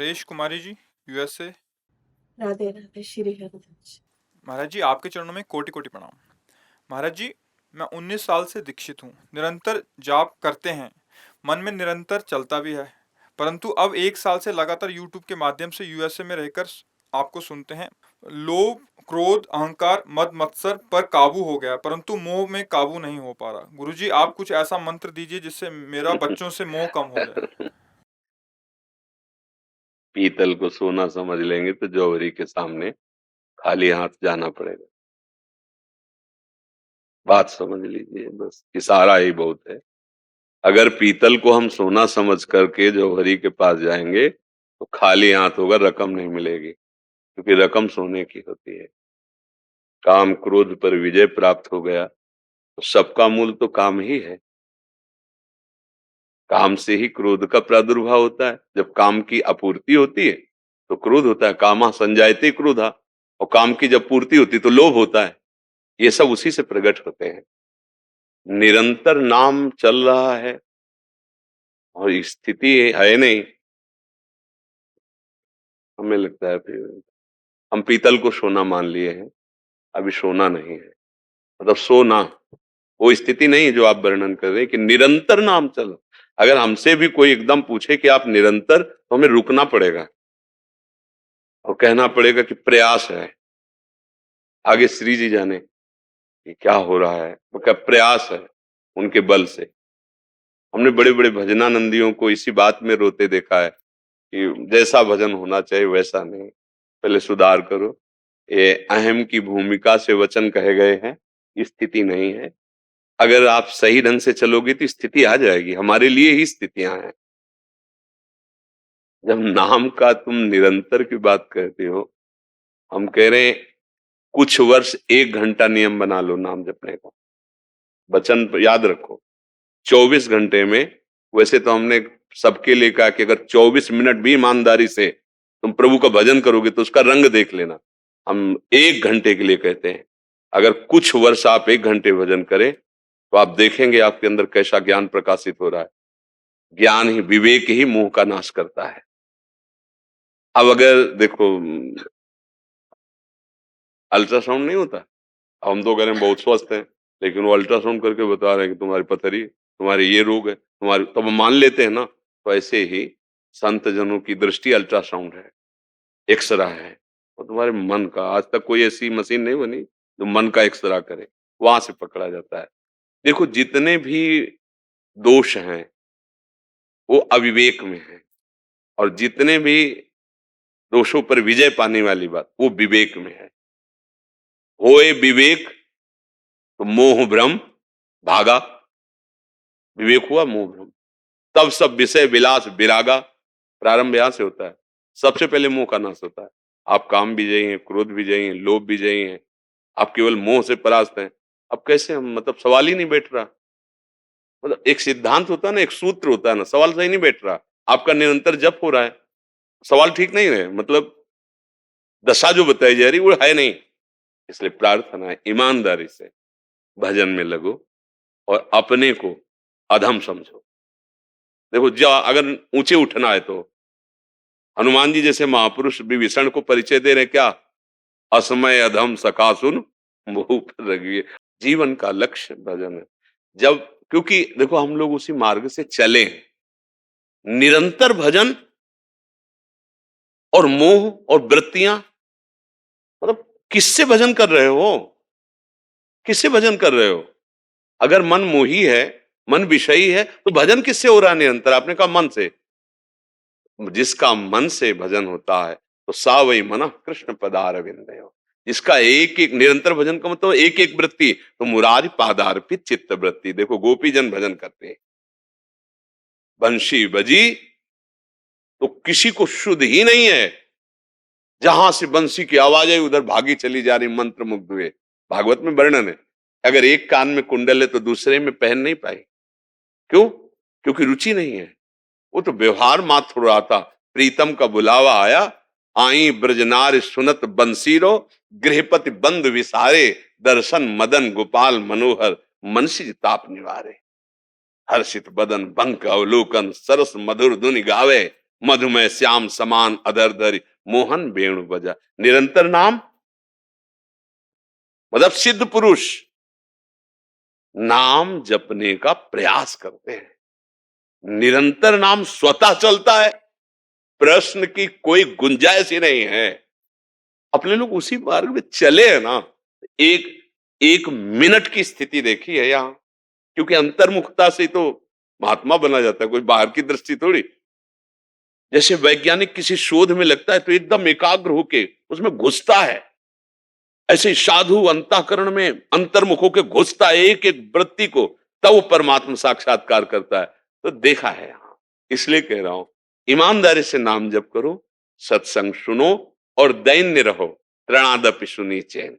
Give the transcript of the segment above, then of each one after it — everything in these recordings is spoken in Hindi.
नरेश कुमारी जी, यूएसए। राधे राधे श्री हरिवंश। महाराज जी, आपके चरणों में कोटि कोटि प्रणाम। महाराज जी, मैं 19 साल से दीक्षित हूँ। निरंतर जाप करते हैं, मन में निरंतर चलता भी है। परंतु अब 1 साल से लगातार यूट्यूब के माध्यम से यूएसए में रहकर आपको सुनते हैं। लोभ, क्रोध, अहंकार, मद मत्सर पर काबू हो गया, परंतु मोह में काबू नहीं हो पा रहा। गुरुजी, आप कुछ ऐसा मंत्र दीजिए जिससे मेरा बच्चों से मोह कम हो जाए। पीतल को सोना समझ लेंगे तो जौहरी के सामने खाली हाथ जाना पड़ेगा। बात समझ लीजिए, बस इशारा ही बहुत है। अगर पीतल को हम सोना समझ करके जौहरी के पास जाएंगे तो खाली हाथ होगा, रकम नहीं मिलेगी, क्योंकि रकम सोने की होती है। काम क्रोध पर विजय प्राप्त हो गया तो सबका मूल तो काम ही है। काम से ही क्रोध का प्रादुर्भाव होता है। जब काम की आपूर्ति होती है तो क्रोध होता है। कामा संजायते क्रोधा, और काम की जब पूर्ति होती तो लोभ होता है। ये सब उसी से प्रकट होते हैं। निरंतर नाम चल रहा है और स्थिति है नहीं, हमें लगता है फिर हम पीतल को सोना मान लिए हैं। अभी सोना नहीं है, मतलब सोना वो स्थिति नहीं है जो आप वर्णन कर रहे हैं कि निरंतर नाम चलो। अगर हमसे भी कोई एकदम पूछे कि आप निरंतर, तो हमें रुकना पड़ेगा और कहना पड़ेगा कि प्रयास है। आगे श्री जी जाने कि क्या हो रहा है, वो क्या प्रयास है उनके बल से। हमने बड़े बड़े भजनानंदियों को इसी बात में रोते देखा है कि जैसा भजन होना चाहिए वैसा नहीं, पहले सुधार करो। ये अहम की भूमिका से वचन कहे गए हैं, स्थिति नहीं है। अगर आप सही ढंग से चलोगे तो स्थिति आ जाएगी, हमारे लिए ही स्थितियां हैं। जब नाम का तुम निरंतर की बात करते हो, हम कह रहे हैं कुछ वर्ष 1 घंटा नियम बना लो नाम जपने का। वचन याद रखो, 24 घंटे में। वैसे तो हमने सबके लिए कहा कि अगर 24 मिनट भी ईमानदारी से तुम प्रभु का भजन करोगे तो उसका रंग देख लेना। हम 1 घंटे के लिए कहते हैं। अगर कुछ वर्ष आप 1 घंटे भजन करें तो आप देखेंगे आपके अंदर कैसा ज्ञान प्रकाशित हो रहा है। ज्ञान ही, विवेक ही मोह का नाश करता है। अब अगर देखो, अल्ट्रासाउंड नहीं होता, हम तो कह रहे हैं बहुत स्वस्थ हैं, लेकिन वो अल्ट्रासाउंड करके बता रहे हैं कि तुम्हारी पथरी, तुम्हारे ये रोग है, तुम्हारे, तब हम मान लेते हैं ना। तो ऐसे ही संत जनों की दृष्टि अल्ट्रासाउंड है, एक्सरा है। और तुम्हारे मन का, आज तक कोई ऐसी मशीन नहीं बनी जो मन का एक्सरा करे, वहां से पकड़ा जाता है। देखो, जितने भी दोष हैं वो अविवेक में है, और जितने भी दोषों पर विजय पाने वाली बात वो विवेक में है। होए विवेक तो मोह भ्रम भागा। विवेक हुआ, मोह भ्रम, तब सब विषय विलास विरागा। प्रारंभ यहां से होता है। सबसे पहले मोह का नाश होता है। आप काम विजयी हैं, क्रोध विजयी हैं, लोभ विजयी हैं, आप केवल मोह से परास्त हैं। अब कैसे हम, मतलब सवाल ही नहीं बैठ रहा। मतलब एक सिद्धांत होता है ना, एक सूत्र होता है ना, सवाल सही नहीं बैठ रहा। आपका निरंतर जप हो रहा है, सवाल ठीक नहीं है, मतलब दशा जो बताई जा रही वो है नहीं। इसलिए प्रार्थना है, ईमानदारी से भजन में लगो और अपने को अधम समझो। देखो, अगर ऊंचे उठना है तो हनुमान जी जैसे महापुरुष विभीषण को परिचय दे रहे क्या, असमय अधम सखा सुन मुंह पर रखिए। जीवन का लक्ष्य भजन है। जब, क्योंकि देखो हम लोग उसी मार्ग से चले हैं। निरंतर भजन और मोह और वृत्तियां, मतलब किससे भजन कर रहे हो, किससे भजन कर रहे हो? अगर मन मोही है, मन विषयी है, तो भजन किससे हो रहा है निरंतर? आपने कहा मन से। जिसका मन से भजन होता है तो सा वही मन कृष्ण पदार विंदयो। जिसका एक एक निरंतर भजन का मतलब एक एक वृत्ति, तो मुरारी पादार्पित चित्त वृत्ति। देखो, गोपी जन भजन करते हैं, बंशी बजी तो किसी को शुद्ध ही नहीं है। जहां से बंसी की आवाज आई उधर भागी चली जा रही, मंत्र मुग्ध हुए। भागवत में वर्णन है, अगर एक कान में कुंडल है तो दूसरे में पहन नहीं पाई। क्यों? क्योंकि रुचि नहीं है। वो तो व्यवहार मात्र हो रहा था। प्रीतम का बुलावा आया, आई ब्रजनार सुनत बंसीरो, गृहपति बंद विसारे, दर्शन मदन गोपाल मनोहर, मनसी ताप निवारे। हर्षित बदन बंक अवलोकन, सरस मधुर धुनि गावे, मधुमय श्याम समान अधर धरि मोहन वेणु बजा। निरंतर नाम मतलब सिद्ध पुरुष नाम जपने का प्रयास करते हैं। निरंतर नाम स्वतः चलता है, प्रश्न की कोई गुंजाइश ही नहीं है। अपने लोग उसी मार्ग में चले हैं ना। एक एक मिनट की स्थिति देखी है यहां, क्योंकि अंतर्मुखता से तो महात्मा बना जाता है, कोई बाहर की दृष्टि थोड़ी। जैसे वैज्ञानिक किसी शोध में लगता है तो एकदम एकाग्र होके उसमें घुसता है, ऐसे साधु अंतःकरण में अंतर्मुख होके घुसता है एक एक वृत्ति को, तब वो परमात्मा साक्षात्कार करता है। तो देखा है यहां, इसलिए कह रहा हूं ईमानदारी से नाम जप करो, सत्संग सुनो और दैन्य रहो, त्रणादपि सुनी चैन।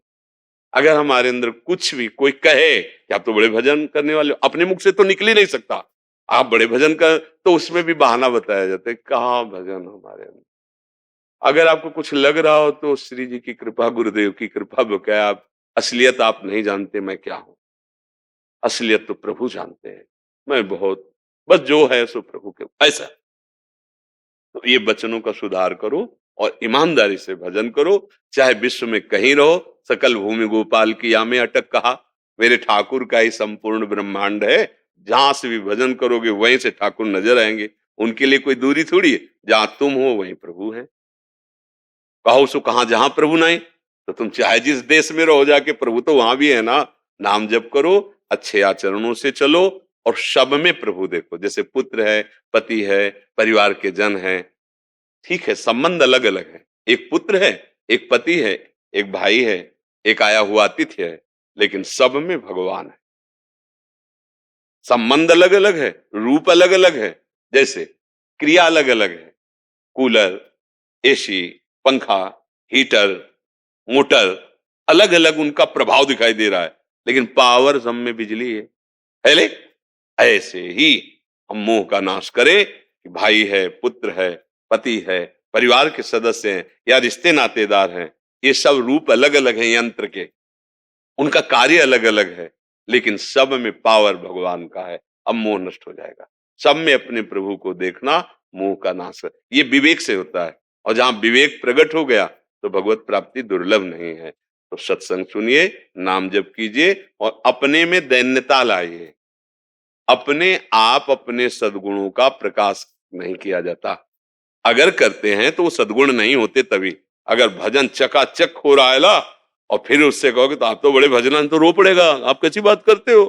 अगर हमारे अंदर कुछ भी कोई कहे कि आप तो बड़े भजन करने वाले हो, अपने मुख से तो निकल ही नहीं सकता, आप बड़े भजन कर, तो उसमें भी बहाना बताया जाता है, कहाँ भजन हमारे अंदर। अगर आपको कुछ लग रहा हो तो श्री जी की कृपा, गुरुदेव की कृपा बकाया, आप असलियत आप नहीं जानते मैं क्या हूं। असलियत तो प्रभु जानते हैं, मैं बहुत बस जो है सो प्रभु के ऐसा। तो ये वचनों का सुधार करो और ईमानदारी से भजन करो, चाहे विश्व में कहीं रहो। सकल भूमि गोपाल की या में अटक कहा, मेरे ठाकुर का ही संपूर्ण ब्रह्मांड है। जहां से भी भजन करोगे वहीं से ठाकुर नजर आएंगे, उनके लिए कोई दूरी थोड़ी है। जहां तुम हो वहीं प्रभु है। कहो सो कहां जहां प्रभु नहीं, तो तुम चाहे जिस देश में रहो जाके प्रभु तो वहां भी है ना। नाम जप करो, अच्छे आचरणों से चलो और सब में प्रभु देखो। जैसे पुत्र है, पति है, परिवार के जन है, ठीक है संबंध अलग अलग है, एक पुत्र है, एक पति है, एक भाई है, एक आया हुआ अतिथि है, लेकिन सब में भगवान है। संबंध अलग अलग है, रूप अलग अलग है, जैसे क्रिया अलग अलग है। कूलर, एसी, पंखा, हीटर, मोटर, अलग अलग उनका प्रभाव दिखाई दे रहा है, लेकिन पावर सब में बिजली है ले? ऐसे ही हम मोह का नाश करें कि भाई है, पुत्र है, पति है, परिवार के सदस्य हैं या रिश्ते नातेदार हैं, ये सब रूप अलग अलग हैं यंत्र के, उनका कार्य अलग अलग है, लेकिन सब में पावर भगवान का है। अब मोह नष्ट हो जाएगा। सब में अपने प्रभु को देखना मोह का नाश है। ये विवेक से होता है, और जहां विवेक प्रकट हो गया तो भगवत प्राप्ति दुर्लभ नहीं है। तो सत्संग सुनिए, नाम जप कीजिए और अपने में दैन्यता लाइए। अपने आप अपने सद्गुणों का प्रकाश नहीं किया जाता। अगर करते हैं तो वो सद्गुण नहीं होते। तभी अगर भजन चकाचक हो रहा है ना, और फिर उससे कहोगे तो आप तो बड़े भजन, तो रो पड़ेगा, आप कैसी बात करते हो।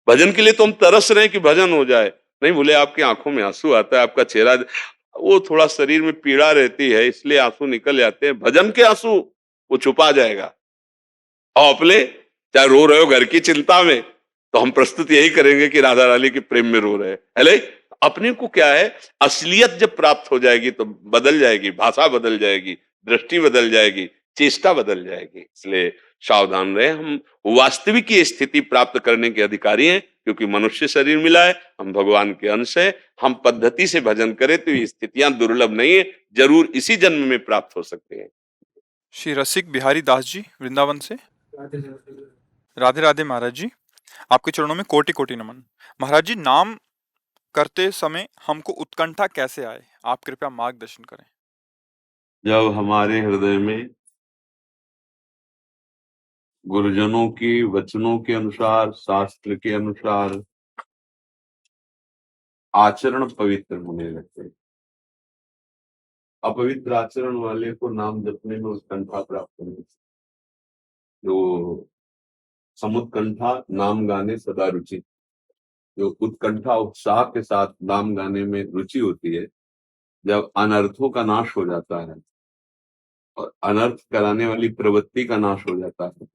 भजन के लिए तो हम तरस रहे हैं कि भजन हो जाए। नहीं बोले, आपकी आंखों में आंसू आता है, आपका चेहरा, वो थोड़ा शरीर में पीड़ा रहती है इसलिए आंसू निकल जाते हैं। भजन के आंसू वो छुपा जाएगा। और अपने चाहे रो रहे हो घर की चिंता में, तो हम प्रस्तुत यही करेंगे कि राधा रानी के प्रेम में रो रहे हैं। हेले, अपने को क्या है, असलियत जब प्राप्त हो जाएगी तो बदल जाएगी, भाषा बदल जाएगी, दृष्टि बदल जाएगी, चेष्टा बदल जाएगी। इसलिए सावधान रहे। हम वास्तविक ये स्थिति प्राप्त करने के अधिकारी हैं, क्योंकि मनुष्य शरीर मिला है, हम भगवान के अंश है। हम पद्धति से भजन करें तो ये स्थितियां दुर्लभ नहीं है, जरूर इसी जन्म में प्राप्त हो सकते हैं। श्री रसिक बिहारी दास जी वृंदावन से। राधे राधे महाराज जी, आपके चरणों में कोटि कोटि नमन। महाराज जी, नाम करते समय हमको उत्कंठा कैसे आए, आप कृपया मार्गदर्शन करें। जब हमारे हृदय में गुरुजनों की वचनों के अनुसार, शास्त्र के अनुसार आचरण पवित्र होने लगते, अपवित्र आचरण वाले को नाम जपने में उत्कंठा प्राप्त होने, जो समुत्कंठा नाम गाने सदा रुचि, जो उत्कंठा उत्साह के साथ नाम गाने में रुचि होती है, जब अनर्थों का नाश हो जाता है और अनर्थ कराने वाली प्रवृत्ति का नाश हो जाता है,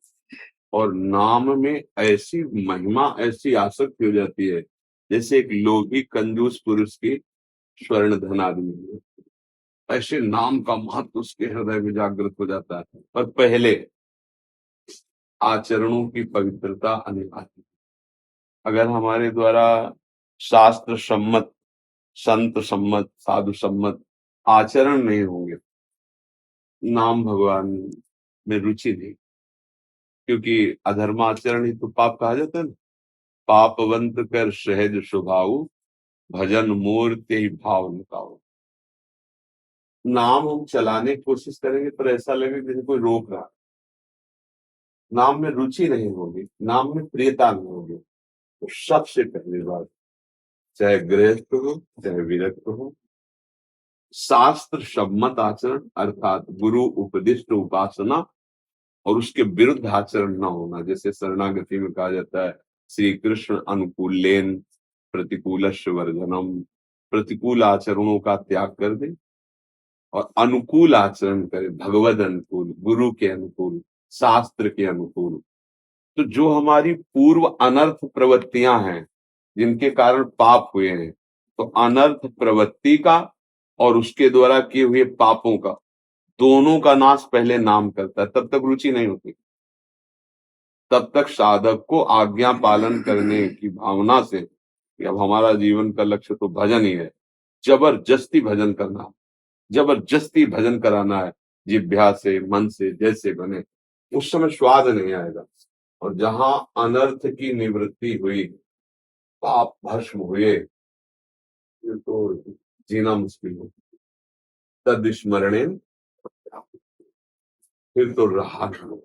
और नाम में ऐसी महिमा, ऐसी आसक्ति हो जाती है जैसे एक लोभी कंजूस पुरुष की स्वर्ण धन आदमी है, ऐसे नाम का महत्व उसके हृदय में जागृत हो जाता है। पर पहले आचरणों की पवित्रता अनिवार्य। अगर हमारे द्वारा शास्त्र सम्मत, संत सम्मत, साधु सम्मत आचरण नहीं होंगे, नाम भगवान में रुचि नहीं, क्योंकि अधर्माचरण ही तो पाप कहा जाता है ना। पापवंत कर सहज स्वभाव, भजन मूर्ति भाव निकाओ। नाम हम चलाने की कोशिश करेंगे पर ऐसा लगेगा जैसे कोई रोक रहा है। नाम में रुचि नहीं होगी, नाम में प्रियता नहीं होगी। तो सबसे पहली बात, चाहे गृहस्थ हो चाहे विरक्त हो, शास्त्र सम्मत आचरण अर्थात गुरु उपदिष्ट उपासना और उसके विरुद्ध आचरण न होना। जैसे शरणागति में कहा जाता है श्री कृष्ण अनुकूलेन प्रतिकूलस्य वर्जनम, प्रतिकूल आचरणों का त्याग कर दे और अनुकूल आचरण करे, भगवद अनुकूल, गुरु के अनुकूल, शास्त्र के अनुकूल। तो जो हमारी पूर्व अनर्थ प्रवृत्तियां हैं जिनके कारण पाप हुए हैं, तो अनर्थ प्रवृत्ति का और उसके द्वारा किए हुए पापों का, दोनों का नाश पहले नाम करता है। तब तक रुचि नहीं होती, तब तक साधक को आज्ञा पालन करने की भावना से कि अब हमारा जीवन का लक्ष्य तो भजन ही है, जबरदस्ती भजन करना, जबरदस्ती भजन कराना है, जिह्वा से मन से जैसे बने, उस समय स्वाद नहीं आएगा। और जहां अनर्थ की निवृत्ति हुई, पाप भस्म हुए, फिर तो जीना मुश्किल हो। तद स्मरणे फिर तो रहा नहीं।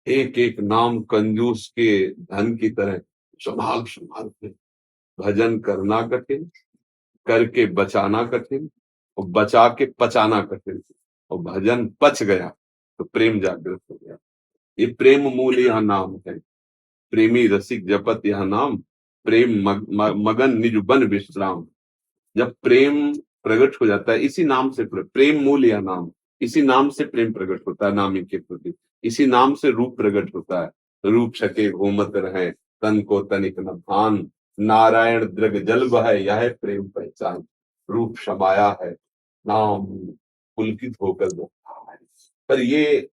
एक एक नाम कंजूस के धन की तरह संभाल संभाल के भजन करना कठिन, करके बचाना कठिन और बचा के पचाना कठिन। और भजन पच गया तो प्रेम जागृत हो गया। ये प्रेम मूल यह नाम है। प्रेमी रसिक जपत यह नाम, प्रेम मगन निज बन विश्राम। जब प्रेम प्रकट हो जाता है, इसी नाम से प्रेम मूल यह नाम, इसी नाम से प्रेम प्रकट होता है नामी के प्रति, इसी नाम से रूप प्रकट होता है। रूप सके घूमत रहे, तन को तनिक न भान, नारायण दृग जल बह यह प्रेम पहचान। रूप समाया है, नाम पुलकित होकर बहता है। पर ये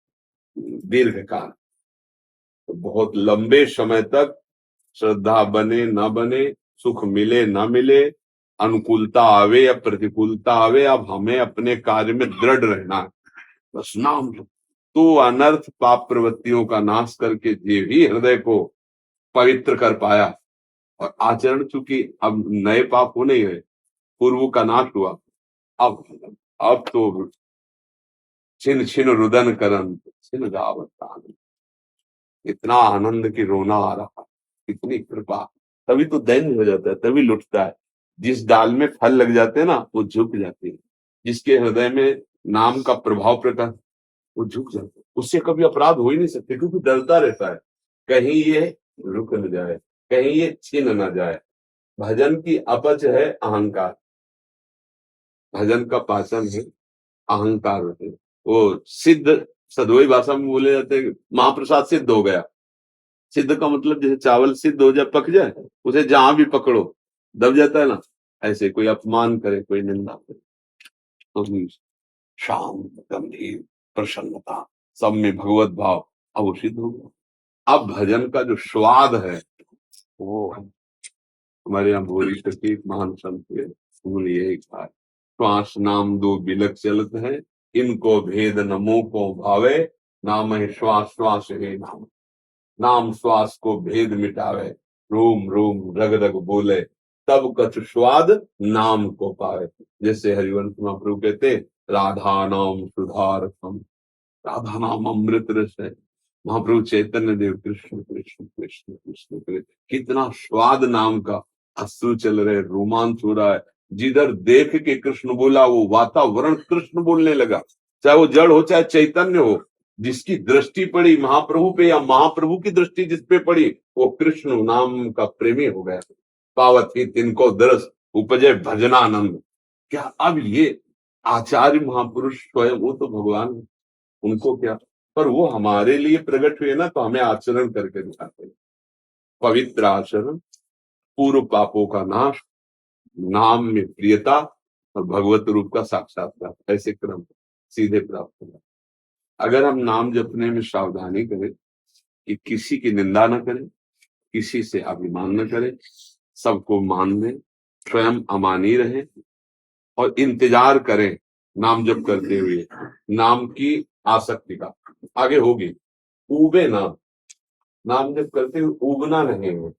दीर्घ काल, तो बहुत लंबे समय तक श्रद्धा बने न बने, सुख मिले न मिले, अनुकूलता आवे या प्रतिकूलता आवे, अब हमें अपने कार्य में दृढ़ रहना है, बस नाम। तो अनर्थ पाप प्रवृत्तियों का नाश करके जीव ही हृदय को पवित्र कर पाया। और आचरण चूंकि अब नए पाप हो नहीं रहे, पूर्व का नाश हुआ, अब तो छिन छिन रुदन करन छिन गावत आनंद। इतना आनंद की रोना आ रहा, इतनी कृपा। तभी तो दैन्य हो जाता है, तभी लुटता है। जिस डाल में फल लग जाते हैं ना, वो झुक जाते हैं। जिसके हृदय में नाम का प्रभाव प्रकट, वो झुक जाते हैं। उससे कभी अपराध हो ही नहीं सकते, क्योंकि डरता रहता है कहीं ये रुक न जाए, कहीं ये छीन न जाए। भजन की अपच है अहंकार, भजन का पाचन है अहंकार। वो सिद्ध सदोई भाषा में बोले जाते हैं, महाप्रसाद सिद्ध हो गया। सिद्ध का मतलब जैसे चावल सिद्ध हो जाए, पक जाए, उसे जहां भी पकड़ो दब जाता है ना, ऐसे कोई अपमान करे, कोई निंदा करे, तो भी शांत गंभीर प्रसन्नता, सब में भगवत भाव, अब वो सिद्ध हो गया। अब भजन का जो स्वाद है वो हमारे यहाँ भोरी सखी महान संत के उन्होंने यही कहा, श्वास नाम दो बिलक चलत है, इनको भेद नमो को भावे, नाम है श्वास श्वास है नाम। नाम श्वास को भेद मिटावे, रोम रोम रग रग बोले, तब कछु स्वाद नाम को पावे। जैसे हरिवंश महाप्रभु कहते, राधा नाम सुधारसम, राधा नाम अमृत रस है। महाप्रभु चैतन्य देव कृष्ण कृष्ण कृष्ण कृष्ण कृष्ण, कितना स्वाद नाम का, अश्रु चल रहे, रोमांच हो रहा है। जिधर देख के कृष्ण बोला, वो वातावरण कृष्ण बोलने लगा, चाहे वो जड़ हो चाहे चैतन्य हो। जिसकी दृष्टि पड़ी महाप्रभु पे या महाप्रभु की दृष्टि जिस पे पड़ी, वो कृष्ण नाम का प्रेमी हो गया। पावत ही तिनको दरस उपजय भजनानंद। क्या अब ये आचार्य महापुरुष स्वयं, वो तो भगवान है, उनको क्या, पर वो हमारे लिए प्रकट हुए ना, तो हमें आचरण करके दिखाते हैं। पवित्र आचरण, पूर्व पापों का नाश, नाम में प्रियता और भगवत रूप का साक्षात्कार, ऐसे क्रम सीधे प्राप्त होगा। अगर हम नाम जपने में सावधानी करें कि किसी की निंदा न करें, किसी से अभिमान न करें, सबको मान लें, स्वयं अमानी रहें और इंतजार करें नाम जप करते हुए, नाम की आसक्ति का आगे होगी। ऊबे नाम जप करते हुए ऊबना नहीं है।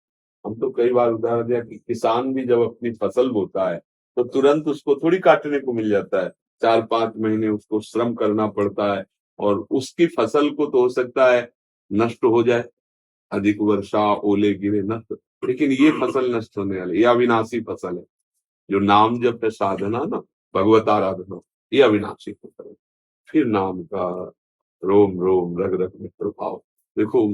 हम तो कई बार उदाहरण दिया कि किसान भी जब अपनी फसल बोता है तो तुरंत उसको थोड़ी काटने को मिल जाता है, 4-5 महीने उसको श्रम करना पड़ता है और उसकी फसल को तो हो सकता है नष्ट हो जाए, अधिक वर्षा, ओले गिरे नष्ट, लेकिन ये फसल नष्ट होने वाली, ये अविनाशी फसल है। जो नाम जप है, साधना ना, भगवत आराधना, ये अविनाशी फसल है। फिर नाम का रोम रोम रग रग में प्रभाव। देखो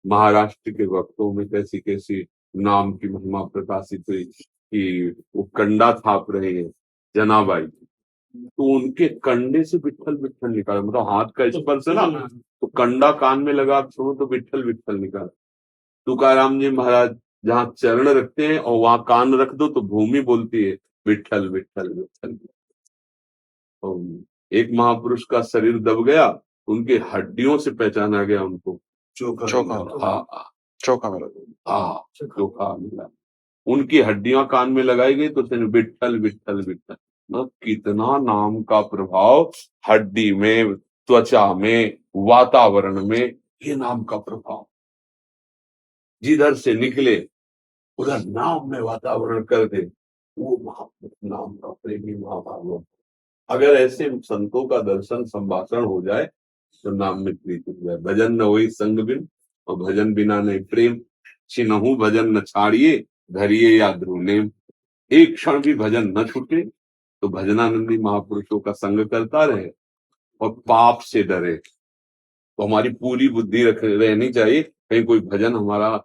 महाराष्ट्र के वक्तों में कैसी कैसी नाम की महिमा प्रकाशित हुई कि वो कंडा थाप रहे हैं जनाबाई, तो उनके कंडे से विट्ठल विट्ठल निकाला, मतलब हाथ का स्पर्श है ना, तो कंडा कान में लगा आप सुनो तो विट्ठल विट्ठल निकाला। तुकाराम जी महाराज जहाँ चरण रखते हैं और वहां कान रख दो तो भूमि बोलती है विट्ठल विट्ठल विट्ठल। और एक महापुरुष का शरीर दब गया, उनके हड्डियों से पहचाना गया उनको, चोखा हाँ चोखा मिला। हाँ चोखा मिला। उनकी हड्डियां कान में लगाई गई तो उसने विट्ठल विट्ठल विट्ठल। कितना नाम का प्रभाव हड्डी में, त्वचा में, वातावरण में, ये नाम का प्रभाव जिधर से निकले उधर नाम में वातावरण कर दे, वो महापुरुष नाम का प्रेमी महाभागवत। अगर ऐसे संतों का दर्शन संभाषण हो जाए तो नाम में प्रीति हो जाए। भजन न होई संग बिन, और भजन बिना नहीं प्रेम, छिनहु भजन न छाड़िए, धरिए या ध्रुनेम। एक क्षण भी भजन न छूटे तो भजनानंदी महापुरुषों का संग करता रहे और पाप से डरे। तो हमारी पूरी बुद्धि रहनी चाहिए, कहीं कोई भजन हमारा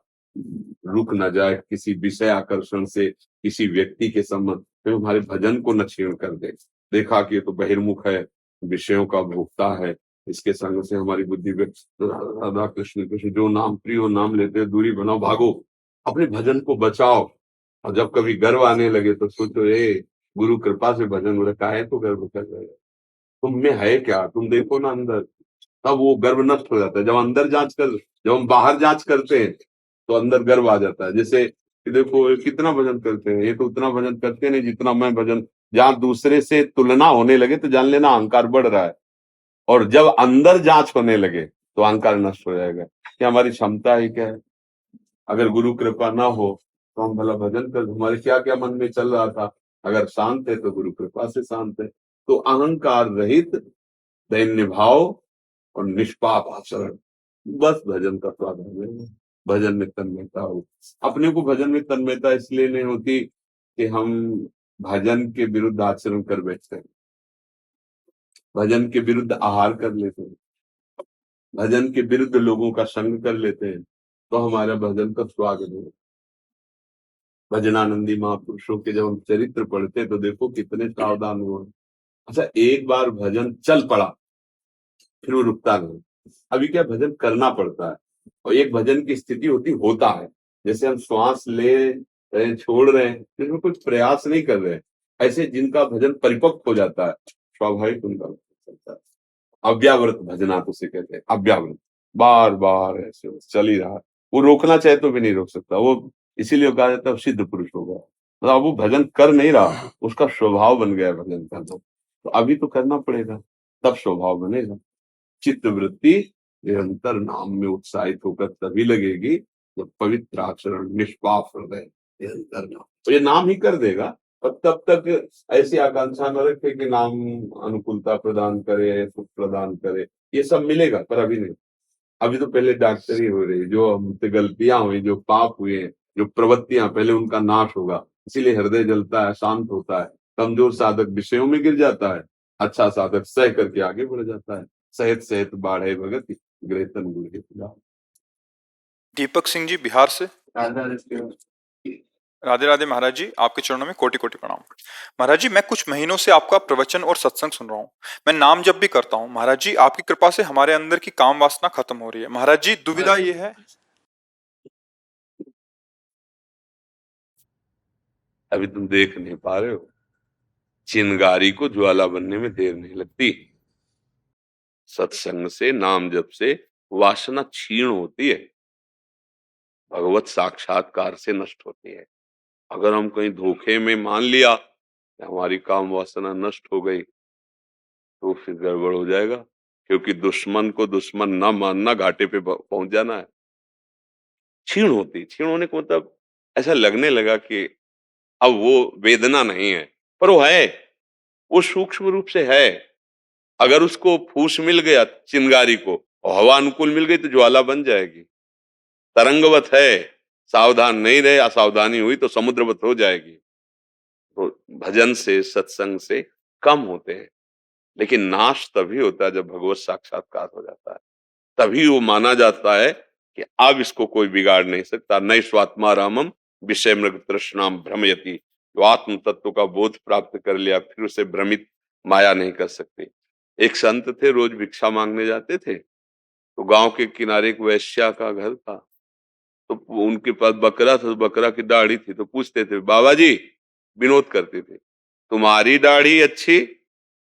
रुक न जाए किसी विषय आकर्षण से, किसी व्यक्ति के संबंध में हमारे भजन को न छीण कर दे। देखा कि ये तो बहिर्मुख है, विषयों का भोक्ता है, इसके संग से हमारी बुद्धि राधा कृष्ण कृष्ण, जो नाम प्रिय हो नाम लेते हो दूरी बनाओ, भागो, अपने भजन को बचाओ। और जब कभी गर्व आने लगे तो सोचो, गुरु कृपा से भजन हो रखा है तो गर्व कर रहे हो, तुम में है क्या, तुम देखो ना अंदर, तब वो गर्व नष्ट हो जाता है। जब अंदर जांच कर, जब हम बाहर जांच करते हैं तो अंदर गर्व आ जाता है। जैसे कि देखो कितना भजन करते हैं, ये तो उतना भजन करते नहीं जितना मैं भजन, जहां दूसरे से तुलना होने लगे तो जान लेना अहंकार बढ़ रहा है, और जब अंदर जांच होने लगे तो अहंकार नष्ट हो जाएगा कि हमारी क्षमता ही क्या है। अगर गुरु कृपा ना हो तो हम भला भजन कर, हमारे क्या क्या मन में चल रहा था, अगर शांत है तो गुरु कृपा से शांत है। तो अहंकार रहित दैन्य भाव और निष्पाप आचरण, बस भजन का स्वाद है। भजन में तन्मयता हो। अपने को भजन में तन्मयता इसलिए नहीं होती कि हम भजन के विरुद्ध आचरण कर बैठते हैं, भजन के विरुद्ध आहार कर लेते हैं, भजन के विरुद्ध लोगों का संग कर लेते हैं, तो हमारा भजन का स्वाद नहीं। भजनानंदी महापुरुषों के जब हम चरित्र पढ़ते तो देखो कितने सावधान हुए। अच्छा, एक बार भजन चल पड़ा फिर वो रुकता नहीं। अभी क्या भजन करना पड़ता है, और एक भजन की स्थिति होता है, जैसे हम श्वास ले रहे छोड़ रहे हैं, जिसमें कुछ प्रयास नहीं कर रहे हैं, ऐसे जिनका भजन परिपक्व हो जाता है स्वाभाविक उनका चलता है। अव्यावृत भजनात् उसे कहते हैं, अव्यावृत, बार बार ऐसे चल ही रहा है, वो रोकना चाहे तो भी नहीं रोक सकता, वो इसीलिए कहा जाता है सिद्ध पुरुष होगा। मतलब वो भजन कर नहीं रहा, उसका स्वभाव बन गया भजन करना, तो अभी तो करना पड़ेगा तब स्वभाव बनेगा। चित्त वृत्ति निरंतर नाम में उत्साहित होकर तभी लगेगी जब पवित्र आचरण, निष्पाप हृदय निरंतर नाम, तो ये नाम ही कर देगा। और तब तक ऐसी आकांक्षा न रखे कि नाम अनुकूलता प्रदान करे, सुख प्रदान करे, ये सब मिलेगा पर अभी नहीं। अभी तो पहले डॉक्टरी हो रही, जो हमसे गलतियां हुई, जो पाप हुए, जो प्रवृत्तियां, पहले उनका नाश होगा। इसीलिए हृदय जलता है, शांत होता है, कमजोर साधक विषयों में गिर जाता है, अच्छा साधक सह करके आगे बढ़ जाता है। सहित सहित बाढ़े भगत ग्रेतन गुरु हित। दीपक सिंह जी बिहार से। राधे राधे महाराज जी, आपके चरणों में कोटि कोटि प्रणाम। महाराज जी, मैं कुछ महीनों से आपका प्रवचन और सत्संग सुन रहा हूँ। मैं नाम जप भी करता हूँ। महाराज जी, आपकी कृपा से हमारे अंदर की काम वासना खत्म हो रही है। महाराज जी, दुविधा ये है, अभी तुम देख नहीं पा रहे हो, चिंगारी को ज्वाला बनने में देर नहीं लगती। सत्संग से, नाम जप से वासना क्षीण होती है, भगवत साक्षात्कार से नष्ट होती है। अगर हम कहीं धोखे में मान लिया कि हमारी काम वासना नष्ट हो गई तो फिर गड़बड़ हो जाएगा, क्योंकि दुश्मन को दुश्मन ना मानना घाटे पे पहुंच जाना है। क्षीण होती, क्षीण होने का मतलब ऐसा लगने लगा कि अब वो वेदना नहीं है, पर वो है, वो सूक्ष्म रूप से है। अगर उसको फूस मिल गया चिंगारी को और हवा अनुकूल मिल गई तो ज्वाला बन जाएगी। तरंगवत है, सावधान नहीं रहे, असावधानी हुई तो समुद्रवत हो जाएगी। तो भजन से, सत्संग से कम होते हैं, लेकिन नाश तभी होता है जब भगवत साक्षात्कार हो जाता है। तभी वो माना जाता है कि अब इसको कोई बिगाड़ नहीं सकता। नई स्वात्मा रामम विषय मृग तृष्णाम भ्रमयति। जो आत्म तत्व का बोध प्राप्त कर लिया फिर उसे भ्रमित माया नहीं कर सकती। एक संत थे, रोज भिक्षा मांगने जाते थे। तो गांव के किनारे एक वैश्या का घर था, तो उनके पास बकरा था, बकरा की दाढ़ी थी। तो पूछते थे, बाबा जी, विनोद करते थे, तुम्हारी दाढ़ी अच्छी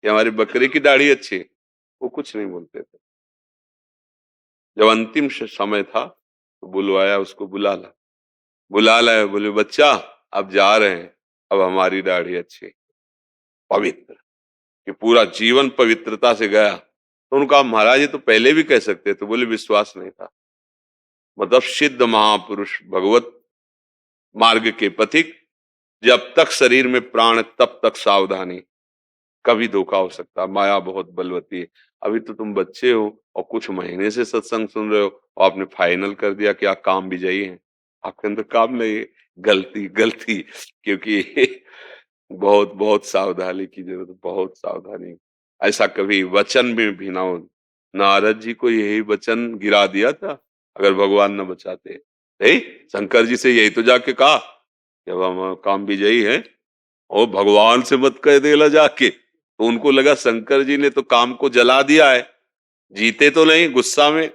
या हमारी बकरे की दाढ़ी अच्छी? वो कुछ नहीं बोलते थे। जब अंतिम समय था तो बुलवाया, उसको बुला लाया। बोले, बच्चा अब जा रहे हैं, अब हमारी दाढ़ी अच्छी, पवित्र, कि पूरा जीवन पवित्रता से गया। तो उनका, महाराज ये तो पहले भी कह सकते थे। बोले, विश्वास नहीं था। मतलब सिद्ध महापुरुष, भगवत मार्ग के पथिक, जब तक शरीर में प्राण तब तक सावधानी, कभी धोखा हो सकता है। माया बहुत बलवती है। अभी तो तुम बच्चे हो और कुछ महीने से सत्संग सुन रहे हो और आपने फाइनल कर दिया कि आप काम विजयी हैं। आपके अंदर काम नहीं है। गलती गलती, क्योंकि बहुत बहुत सावधानी की जरूरत है, बहुत सावधानी। ऐसा कभी वचन में भी ना हो। नारद जी को यही वचन गिरा दिया था अगर भगवान न बचाते। नहीं, शंकर जी से यही तो जाके कहा, जब हम काम विजयी हैं और भगवान से मत कह देला जाके। तो उनको लगा शंकर जी ने तो काम को जला दिया है, जीते तो नहीं गुस्सा में,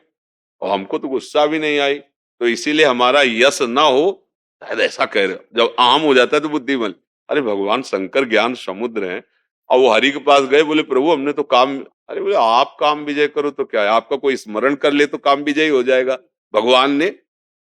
और हमको तो गुस्सा भी नहीं आई, तो इसीलिए हमारा यश ना हो, शायद ऐसा कह रहे हो। जब आम हो जाता है तो बुद्धिमान। अरे भगवान शंकर ज्ञान समुद्र हैं, और वो हरि के पास गए, बोले प्रभु हमने तो काम, अरे बोले आप काम विजय करो तो क्या है, आपका कोई स्मरण कर ले तो काम विजय हो जाएगा। भगवान ने,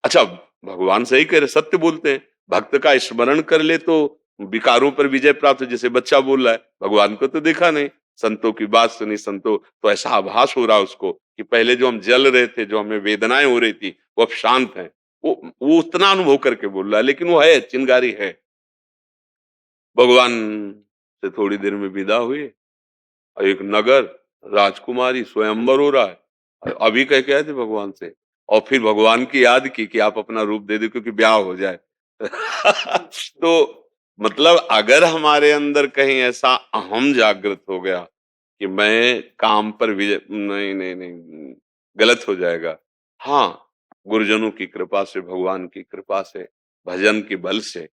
अच्छा भगवान सही कह रहे, सत्य बोलते हैं। भक्त का स्मरण कर ले तो विकारों पर विजय प्राप्त हो, जैसे बच्चा बोल रहा है। भगवान को तो देखा नहीं, संतों की बात सुनी, संतों तो ऐसा आभास हो रहा है उसको कि पहले जो हम जल रहे थे, जो हमें वेदनाएं हो रही थी, वो अब शांत है। वो उतना अनुभव करके बोल रहा है, लेकिन वो है, चिंगारी है। भगवान से थोड़ी देर में विदा हुए और एक नगर, राजकुमारी, स्वयंवर हो रहा है। अभी कह के आए थे भगवान से, और फिर भगवान की याद की कि आप अपना रूप दे दो क्योंकि ब्याह हो जाए। तो मतलब अगर हमारे अंदर कहीं ऐसा अहम जागृत हो गया कि मैं काम पर विजय, नहीं नहीं नहीं, गलत हो जाएगा। हाँ, गुरुजनों की कृपा से, भगवान की कृपा से, भजन के बल से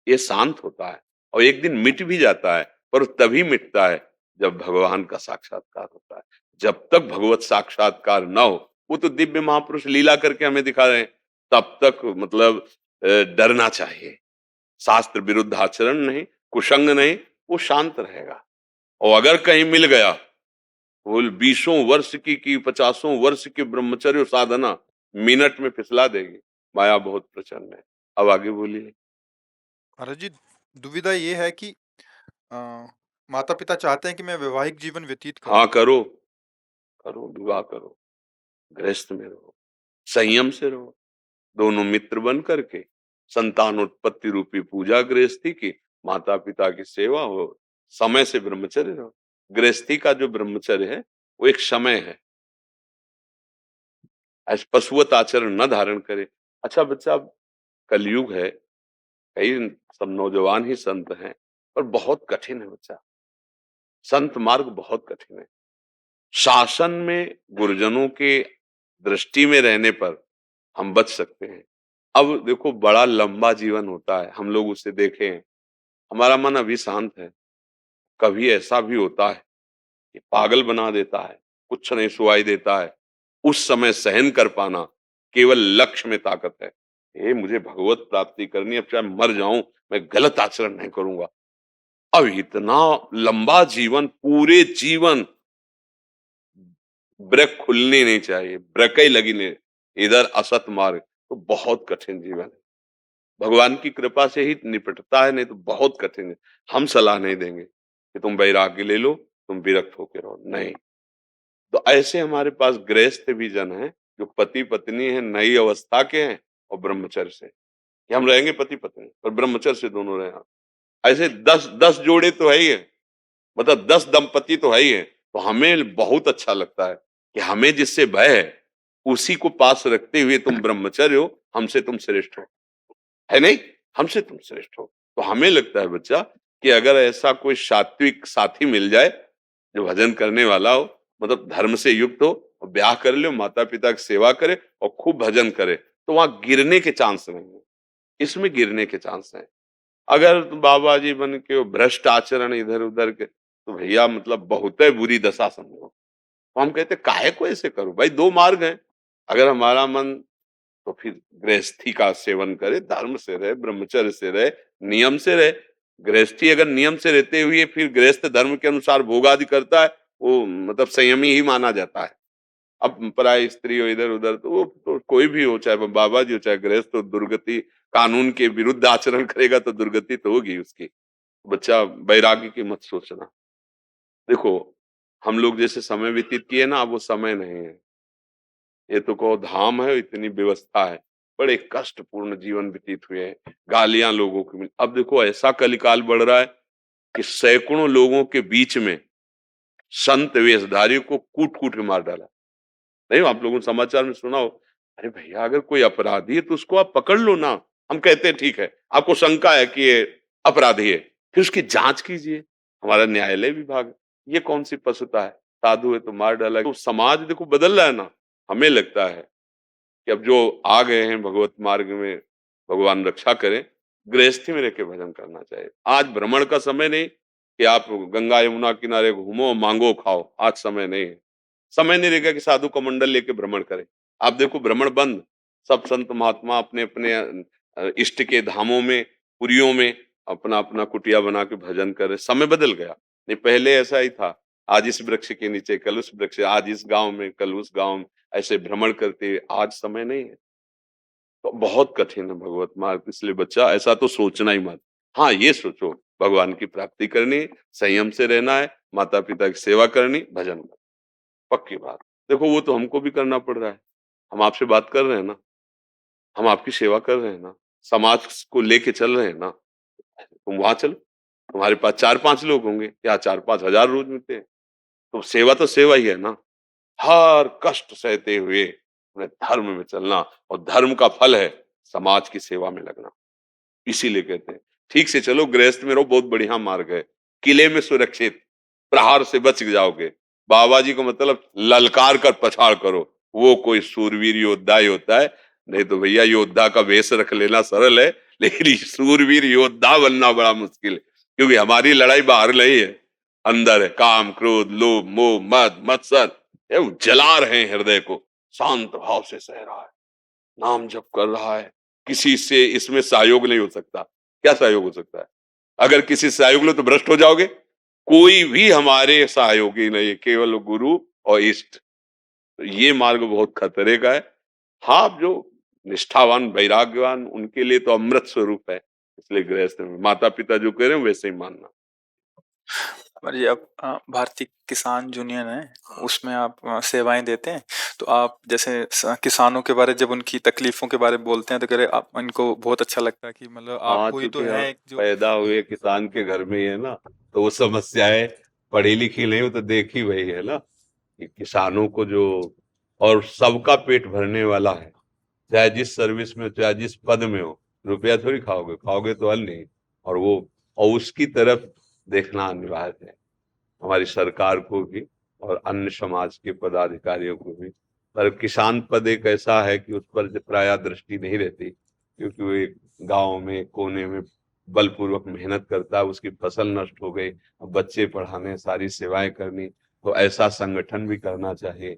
ये शांत होता है और एक दिन मिट भी जाता है, पर तभी मिटता है जब भगवान का साक्षात्कार होता है। जब तक भगवत साक्षात्कार ना हो, वो तो दिव्य महापुरुष लीला करके हमें दिखा रहे हैं, तब तक मतलब डरना चाहिए। शास्त्र विरुद्ध आचरण नहीं, कुसंग नहीं, वो शांत रहेगा। और अगर कहीं मिल गया, वो 20 वर्ष की 50 वर्ष की ब्रह्मचर्य साधना मिनट में फिसला देगी। माया बहुत प्रचंड है। अब आगे बोलिए। महाराज जी, दुविधा ये है कि माता पिता चाहते हैं कि मैं वैवाहिक जीवन व्यतीत करूं। हाँ, करो करो, विवाह करो, गृहस्थ में रहो, संयम से रहो, दोनों मित्र बन करके, संतानोत्पत्ति रूपी पूजा गृहस्थी की, माता पिता की सेवा हो, समय से ब्रह्मचर्य रहो। गृहस्थी का जो ब्रह्मचर्य है वो एक समय है, ऐसे पशुवत आचरण न धारण करे। अच्छा बच्चा, अब कलयुग है, कई सब नौजवान ही संत हैं, पर बहुत कठिन है बच्चा, संत मार्ग बहुत कठिन है। शासन में गुरुजनों के दृष्टि में रहने पर हम बच सकते हैं। अब देखो, बड़ा लंबा जीवन होता है, हम लोग उसे देखे हैं, हमारा मन अभी शांत है। कभी ऐसा भी होता है कि पागल बना देता है, कुछ नहीं सुनाई देता है। उस समय सहन कर पाना केवल लक्ष्य में ताकत है। ये मुझे भगवत प्राप्ति करनी है, अब चाहे मर जाऊं, मैं गलत आचरण नहीं करूंगा। अब इतना लंबा जीवन, पूरे जीवन ब्रेक खुलनी नहीं चाहिए, ब्रेक ही लगी नहीं, इधर असत मार्ग, तो बहुत कठिन जीवन है। भगवान की कृपा से ही निपटता है, नहीं तो बहुत कठिन है। हम सलाह नहीं देंगे कि तुम वैराग्य ले लो, तुम विरक्त होकर रहो, नहीं। तो ऐसे हमारे पास गृहस्थ भी जन हैं जो पति पत्नी है, नई अवस्था के हैं और ब्रह्मचर्य से, कि हम रहेंगे पति पत्नी पर ब्रह्मचर्य से दोनों रहे। ऐसे 10 जोड़े तो है ही है। मतलब 10 दंपति तो है ही है, तो हमें बहुत अच्छा लगता है कि हमें जिससे भय है उसी को पास रखते हुए तुम ब्रह्मचर्य हो, हमसे तुम श्रेष्ठ हो, है नहीं? हमसे तुम श्रेष्ठ हो। तो हमें लगता है बच्चा कि अगर ऐसा कोई सात्विक साथी मिल जाए जो भजन करने वाला हो, मतलब धर्म से युक्त हो, और ब्याह कर ले, माता पिता की सेवा करे और खूब भजन करे, तो वहां गिरने के चांस नहीं है। इसमें गिरने के चांस है। अगर बाबा जी बन के वो भ्रष्ट आचरण इधर उधर के, तो भैया मतलब बहुत है बुरी दशा समझो। तो हम कहते काहे को ऐसे करो भाई, दो मार्ग हैं। अगर हमारा मन तो फिर गृहस्थी का सेवन करे, धर्म से रहे, ब्रह्मचर्य से रहे, नियम से रहे। गृहस्थी अगर नियम से रहते हुए फिर गृहस्थ धर्म के अनुसार भोग आदि करता है, वो मतलब संयमी ही माना जाता है। अब पराई स्त्री हो इधर उधर, तो वो तो कोई भी हो, चाहे वो बाबा जी हो चाहे गृहस्थ हो, दुर्गति कानून के विरुद्ध आचरण करेगा तो दुर्गति तो होगी उसकी। बच्चा वैराग्य की मत सोचना। देखो, हम लोग जैसे समय व्यतीत किए ना, अब वो समय नहीं है। ये तो कहो धाम है, इतनी व्यवस्था है, बड़े कष्टपूर्ण जीवन व्यतीत हुए हैं, गालियां लोगों को मिली। अब देखो ऐसा कलिकाल बढ़ रहा है कि सैकड़ों लोगों के बीच में संत वेशधारी को कूट कूट के मार डाला। नहीं, आप लोगों ने समाचार में सुना हो। अरे भैया, अगर कोई अपराधी है तो उसको आप पकड़ लो ना। हम कहते हैं ठीक है, आपको शंका है कि ये अपराधी है, फिर उसकी जांच कीजिए। हमारा न्यायालय विभाग है। ये कौन सी पशुता है? साधु है तो मार डाला। तो समाज देखो बदल रहा है ना। हमें लगता है कि अब जो आ गए हैं भगवत मार्ग में, भगवान रक्षा करें, गृहस्थी में रह के भजन करना चाहिए। आज भ्रमण का समय नहीं कि आप गंगा यमुना किनारे घूमो मांगो खाओ, आज समय नहीं है। समय नहीं रहेगा कि साधु का मंडल लेके भ्रमण करें। आप देखो भ्रमण बंद, सब संत महात्मा अपने अपने इष्ट के धामों में, पुरियों में अपना अपना कुटिया बना के भजन कर रहे। समय बदल गया। नहीं, पहले ऐसा ही था, आज इस वृक्ष के नीचे, कल उस वृक्ष, आज इस गांव में कल उस गांव में, ऐसे भ्रमण करते। आज समय नहीं है, तो बहुत कठिन है भगवत मार्ग। इसलिए बच्चा ऐसा तो सोचना ही मत। हाँ, ये सोचो भगवान की प्राप्ति करनी, संयम से रहना है, माता पिता की सेवा करनी, भजन करना, पक्की बात। देखो वो तो हमको भी करना पड़ रहा है। हम आपसे बात कर रहे हैं ना, हम आपकी सेवा कर रहे हैं ना, समाज को लेके चल रहे हैं ना। तुम वहां चलो, तुम्हारे पास 4-5 लोग होंगे या 4-5 हजार रोज मिलते हैं, तो सेवा तो सेवा ही है ना। हर कष्ट सहते हुए अपने धर्म में चलना, और धर्म का फल है समाज की सेवा में लगना। इसीलिए कहते हैं ठीक से चलो, गृहस्थ में रहो, बहुत बढ़िया मार्ग है। किले में सुरक्षित, प्रहार से बच जाओगे। बाबा जी को मतलब ललकार कर पछाड़ करो, वो कोई सूरवीर योद्धा ही होता है। नहीं तो भैया योद्धा का वेश रख लेना सरल है, लेकिन ये सूरवीर योद्धा बनना बड़ा मुश्किल है। क्योंकि हमारी लड़ाई बाहर नहीं है, अंदर है। काम क्रोध लोभ मोह मद मत्सर, ये जला रहे हैं हृदय को। शांत भाव से सह रहा है, नाम जप कर रहा है, किसी से इसमें सहयोग नहीं हो सकता। क्या सहयोग हो सकता है? अगर किसी से सहयोग लो तो भ्रष्ट हो जाओगे। कोई भी हमारे सहयोगी नहीं है, केवल गुरु और इष्ट। तो ये मार्ग बहुत खतरे का है। हाँ, जो निष्ठावान वैराग्यवान उनके लिए तो अमृत स्वरूप है। इसलिए गृहस्थ में माता पिता जो कह रहे हैं वैसे ही मानना। और ये अब भारतीय किसान यूनियन है, उसमें आप सेवाएं देते हैं। तो आप जैसे किसानों के बारे, जब उनकी तकलीफों के बारे में बोलते हैं तो कह रहे आप, इनको बहुत अच्छा लगता है कि मतलब हाँ, आपको ही तो चूंकि है हम एक जो पैदा हुए किसान के घर में ही है ना, तो वो समस्याएं पढ़ी लिखी नहीं हो तो देखी वही है ना, कि किसानों को जो, और सबका पेट भरने वाला है, चाहे जिस सर्विस में हो, चाहे जिस पद में हो। रुपया थोड़ी खाओगे, खाओगे तो अन्न ही। और वो, और उसकी तरफ देखना अनिवार्य है हमारी सरकार को भी और अन्य समाज के पदाधिकारियों को भी। पर किसान पद एक ऐसा है कि उस पर प्राय दृष्टि नहीं रहती, क्योंकि वो एक गांव में कोने में बलपूर्वक मेहनत करता है, उसकी फसल नष्ट हो गई, अब बच्चे पढ़ाने, सारी सेवाएं करनी, तो ऐसा संगठन भी करना चाहिए।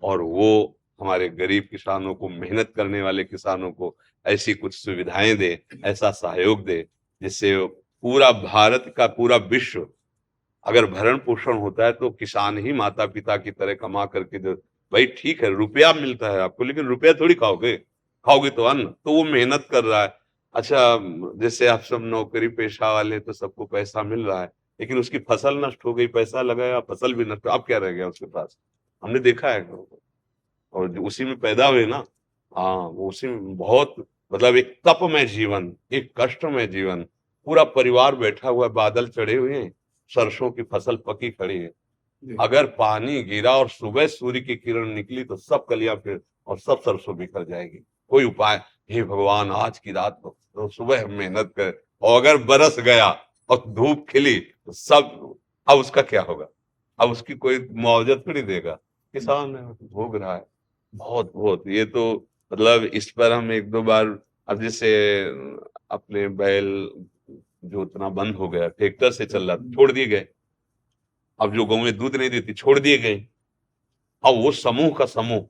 और वो हमारे गरीब किसानों को, मेहनत करने वाले किसानों को ऐसी कुछ सुविधाएं दे, ऐसा सहयोग दे, जिससे पूरा भारत का, पूरा विश्व, अगर भरण पोषण होता है तो किसान ही माता पिता की तरह कमा करके दे। भाई ठीक है, रुपया मिलता है आपको, लेकिन रुपया थोड़ी खाओगे, खाओगे तो अन्न। तो वो मेहनत कर रहा है। अच्छा, जैसे आप सब नौकरी पेशा वाले, तो सबको पैसा मिल रहा है, लेकिन उसकी फसल नष्ट हो गई, पैसा लगाया, फसल भी नष्ट, अब क्या रह गया उसके पास? हमने देखा है। और जो उसी में पैदा हुए ना, हाँ, वो उसी में बहुत, मतलब एक तप में जीवन, एक कष्ट में जीवन, पूरा परिवार बैठा हुआ, बादल चढ़े हुए हैं, सरसों की फसल पकी खड़ी है, जी। अगर पानी गिरा और सुबह सूर्य की किरण निकली तो सब कलियां फिर और सब सरसों बिखर जाएगी। कोई उपाय, हे भगवान आज की रात तो सुबह हम मेहनत करें, और अगर बरस गया और धूप खिली तो सब, अब उसका क्या होगा? अब उसकी कोई मुआवजा थोड़ी देगा, किसान भोग रहा है। बहुत बहुत ये तो मतलब इस पर हम एक दो बार, अब जैसे अपने बैल जोतना बंद हो गया, ट्रैक्टर से चल रहा, छोड़ दिए गए। अब जो गौएं दूध नहीं देती छोड़ दिए गए। अब वो समूह का समूह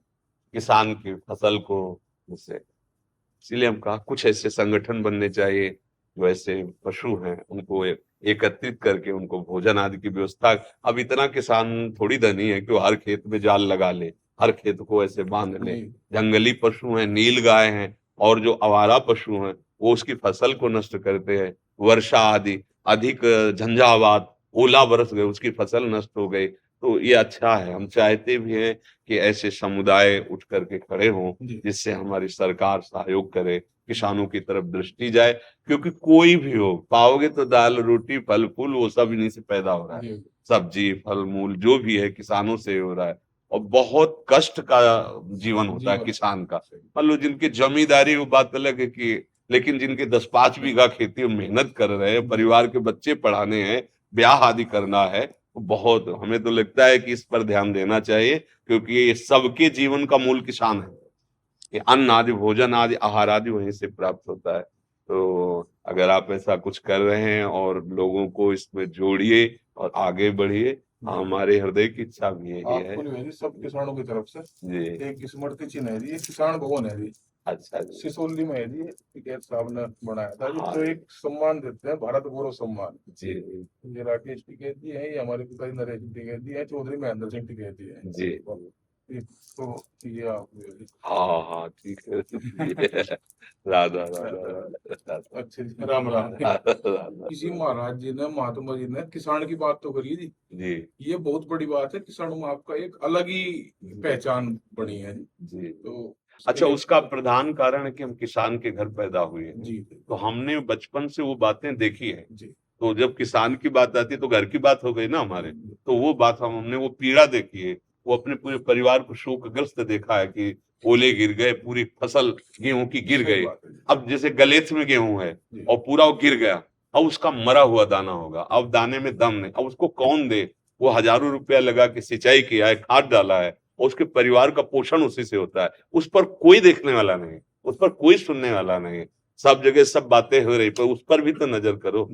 किसान की फसल को, जैसे इसीलिए हम कहा कुछ ऐसे संगठन बनने चाहिए जो ऐसे पशु हैं उनको एकत्रित करके उनको भोजन आदि की व्यवस्था। अब इतना किसान थोड़ी धनी है कि वो हर खेत में जाल लगा ले, हर खेत को ऐसे बांध ले। नहीं। जंगली पशु हैं, नील गाय हैं और जो आवारा पशु हैं वो उसकी फसल को नष्ट करते हैं। वर्षा आदि अधिक झंझावात, ओला बरस गए, उसकी फसल नष्ट हो गई। तो ये अच्छा है, हम चाहते भी हैं कि ऐसे समुदाय उठ करके खड़े हों जी। जिससे हमारी सरकार सहयोग करे, किसानों की तरफ दृष्टि जाए, क्योंकि कोई भी हो, पाओगे तो दाल रोटी फल फूल वो सब इन्हीं से पैदा हो रहा है। जी। सब्जी फल मूल जो भी है किसानों से हो रहा है, और बहुत कष्ट का जीवन होता है जीवन। किसान का। मान लो जिनकी जमींदारी वो बात अलग है कि, लेकिन जिनके 10-5 बीघा खेती में मेहनत कर रहे हैं, परिवार के बच्चे पढ़ाने हैं, ब्याह आदि करना है, तो बहुत हमें तो लगता है कि इस पर ध्यान देना चाहिए, क्योंकि ये सबके जीवन का मूल किसान है। ये अन्न आदि भोजन आदि आहार आदि वहीं से प्राप्त होता है। तो अगर आप ऐसा कुछ कर रहे हैं और लोगों को इसमें जोड़िए और आगे बढ़िए, हमारे हृदय की इच्छा भी यही है। आपको नहीं है जी, सब किसानों की तरफ से जी एक स्मृति चिन्ह है जी, ये किसान भवन है जी, अच्छा जी। सिसोली में है जी, टिकैत साहब ने बनाया था जी। हाँ। तो एक सम्मान देते हैं, भारत गौरव सम्मान। जी ये राकेश टिकैत जी है, ये हमारे पिताजी नरेश टिकैत जी है, चौधरी महेंद्र सिंह टिकैत जी है जी। तो ये आप हाँ हाँ ठीक है। राधा राधा अच्छे जी, राम राम। राधा किसी महाराज जी ने, महात्मा जी ने किसान की बात तो करी जी, जी ये बहुत बड़ी बात है। किसानों में आपका एक अलग ही पहचान बनी है जी। तो अच्छा, उसका प्रधान कारण है कि हम किसान के घर पैदा हुए हैं, जी तो हमने बचपन से वो बातें देखी है। जी तो जब किसान की बात आती है तो घर की बात हो गई ना हमारे, तो वो बात हमने वो पीड़ा देखी है, वो अपने पूरे परिवार को शोकग्रस्त देखा है कि ओले गिर गए, पूरी फसल गेहूं की गिर सही गई। बात है जी। अब जैसे गलेथ में गेहूं है जी। और पूरा वो गिर गया, अब उसका मरा हुआ दाना होगा, अब दाने में दम नहीं, अब उसको कौन दे? वो हजारों रुपया लगा के सिंचाई किया है, खाद डाला है, और उसके परिवार का पोषण उसी से होता है। उस पर कोई देखने वाला नहीं, उस पर कोई सुनने वाला नहीं। सब जगह सब बातें हो रही, पर उस पर भी तो नजर करो।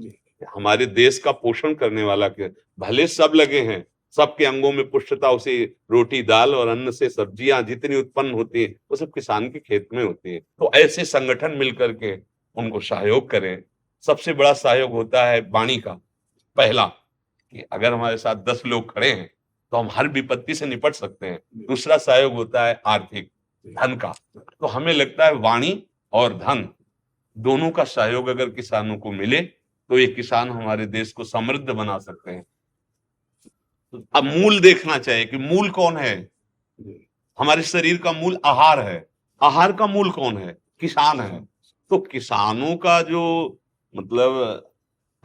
हमारे देश का पोषण करने वाला के भले सब लगे हैं, सबके अंगों में पुष्टता उसी रोटी दाल और अन्न से सब्जियां जितनी उत्पन्न होती है वो सब किसान के खेत में होती है। तो ऐसे संगठन मिलकर के उनको सहयोग करें। सबसे बड़ा सहयोग होता है वाणी का। पहला कि अगर हमारे साथ 10 लोग खड़े हैं तो हम हर विपत्ति से निपट सकते हैं। दूसरा सहयोग होता है आर्थिक, धन का। तो हमें लगता है वाणी और धन दोनों का सहयोग अगर किसानों को मिले तो ये किसान हमारे देश को समृद्ध बना सकते हैं। तो अब मूल देखना चाहिए कि मूल कौन है। हमारे शरीर का मूल आहार है, आहार का मूल कौन है? किसान है। तो किसानों का जो मतलब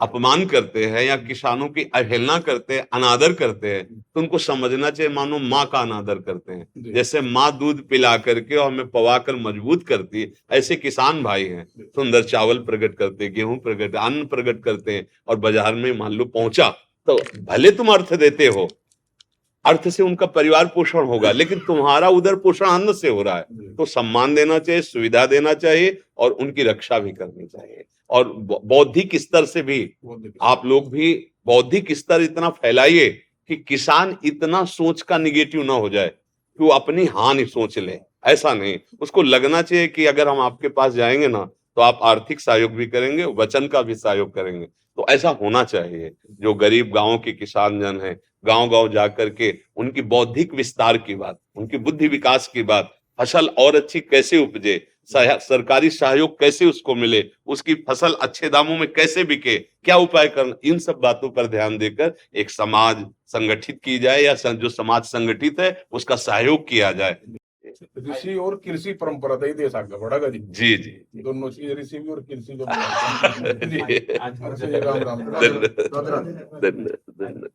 अपमान करते हैं या किसानों की अवहेलना करते हैं, अनादर करते हैं, तो उनको समझना चाहिए मानो माँ का अनादर करते हैं। जैसे माँ दूध पिला करके और हमें पवा कर मजबूत करती है, ऐसे किसान भाई हैं, सुंदर चावल प्रकट करते हैं, गेहूं प्रकट, अन्न प्रकट करते हैं, और बाजार में मान लो पहुंचा तो भले तुम अर्थ देते हो, अर्थ से उनका परिवार पोषण होगा, लेकिन तुम्हारा उधर पोषण अन्न से हो रहा है। तो सम्मान देना चाहिए, सुविधा देना चाहिए और उनकी रक्षा भी करनी चाहिए। और बौद्धिक स्तर से भी आप लोग भी बौद्धिक स्तर इतना फैलाइए कि किसान इतना सोच का निगेटिव ना हो जाए कि वो अपनी हानि सोच ले। ऐसा नहीं, उसको लगना चाहिए कि अगर हम आपके पास जाएंगे ना तो आप आर्थिक सहयोग भी करेंगे, वचन का भी सहयोग करेंगे। तो ऐसा होना चाहिए। जो गरीब गांवों के किसान जन हैं, गांव-गांव जाकर के उनकी बौद्धिक विस्तार की बात, उनकी बुद्धि विकास की बात, फसल और अच्छी कैसे उपजे, सरकारी सहयोग कैसे उसको मिले, उसकी फसल अच्छे दामों में कैसे बिके, क्या उपाय करना, इन सब बातों पर ध्यान देकर एक समाज संगठित की जाए, या जो समाज संगठित है उसका सहयोग किया जाए। ऋषि और कृषि परंपरा था, ये देश आगे बढ़ेगा जी। जी जी दोनों चीज, ऋषि भी और कृषि जो जी राम राम। धन्यवाद धन्यवाद धन्यवाद